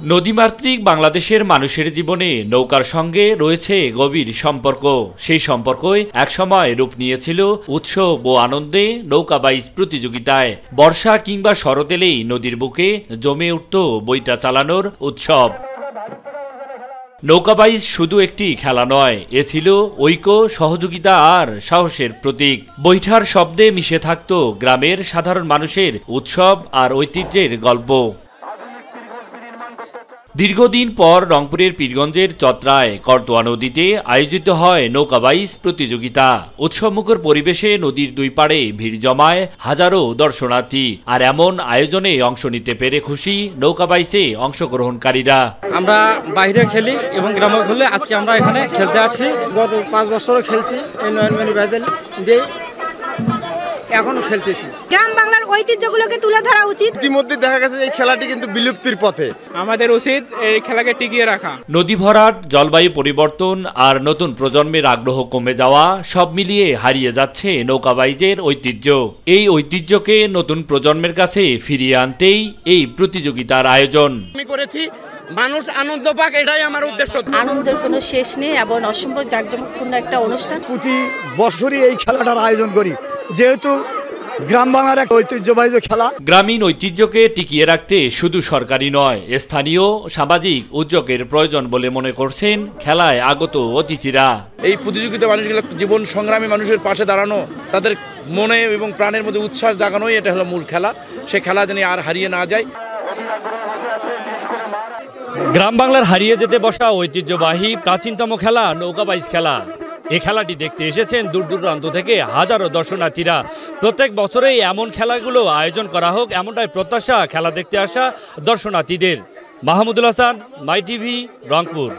নদীমাতৃক বাংলাদেশের মানুষের জীবনে নৌকার সঙ্গে রয়েছে গভীর সম্পর্ক। সেই সম্পর্কই একসময় রূপ নিয়েছিল উৎসব ও আনন্দে নৌকা বাইচ প্রতিযোগিতায়। বর্ষা কিংবা শরৎ এলেই নদীর বুকে জমে উঠত বইটা চালানোর উৎসব। নৌকা বাইচ শুধু একটি খেলা নয়, এ ছিল ঐক্য, সহযোগিতা আর সাহসের প্রতীক। বৈঠার শব্দে মিশে থাকত গ্রামের সাধারণ মানুষের উৎসব আর ঐতিহ্যের গল্প। দীর্ঘদিন পর রংপুরের পীরগঞ্জের চত্রায় করতোয়া নদীতে আয়োজিত হয় নৌকা বাইচ প্রতিযোগিতা। উৎসবমুখর পরিবেশে নদীর দুই পাড়ে ভিড় জমায় হাজারো দর্শনার্থী। আর এমন আয়োজনে অংশ নিতে পেরে খুশি নৌকা বাইচে অংশগ্রহণকারীরা। আমরা বাইরে খেলি এবং গ্রামে খেলি, আজকে আমরা এখানে খেলতে আসছি। গত 5 বছরও খেলছি এই নয়নমণি বাইদেল দিয়ে, এখনো খেলতেছি। গ্রাম বাংলার ঐতিহ্যগুলোকে তুলে ধরা উচিত। ইতিমধ্যে দেখা গেছে এই খেলাটি কিন্তু বিলুপ্তির পথে, আমাদের উচিত এই খেলাকে টিকিয়ে রাখা। নদী ভরাট, জলবায়ু পরিবর্তন আর নতুন প্রজন্মের আগ্রহ কমে যাওয়া সব মিলিয়ে হারিয়ে যাচ্ছে নৌকা বাইচের ঐতিহ্য। এই ঐতিহ্যকে নতুন প্রজন্মের কাছে ফিরিয়ে আনতেই এই প্রতিযোগিতার আয়োজন। আমি করেছি মানুষ আনন্দ পাক, এটাই আমার উদ্দেশ্য। আনন্দের কোনো শেষ নেই এবং অসম্ভব জাঁকজমকপূর্ণ একটা অনুষ্ঠান। প্রতি বছরই এই খেলাটার আয়োজন করি, যেহেতু গ্রাম বাংলার এক ঐতিহ্যবাহী খেলা। গ্রামীণ ঐতিহ্যকে টিকিয়ে রাখতে শুধু সরকারি নয়, স্থানীয় সামাজিক উদ্যোগের প্রয়োজন বলে মনে করছেন খেলায় আগত অতিথিরা। এই প্রতিযোগিতা মানুষগুলো জীবন সংগ্রামী মানুষের পাশে দাঁড়ানো, তাদের মনে এবং প্রাণের মধ্যে উচ্ছ্বাস জাগানোই এটা হলো মূল খেলা। সে খেলা যেন আর হারিয়ে না যায়। গ্রাম বাংলার হারিয়ে যেতে বসা ঐতিহ্যবাহী প্রাচীনতম খেলা নৌকা বাইচ খেলা। এই খেলাটি দেখতে এসেছেন দূর দূরান্ত থেকে হাজারো দর্শনার্থীরা। প্রত্যেক বছরেই এমন খেলাগুলো আয়োজন করা হোক, এমনটাই প্রত্যাশা খেলা দেখতে আসা দর্শনার্থীদের। মাহমুদুল হাসান, মাই টিভি, রংপুর।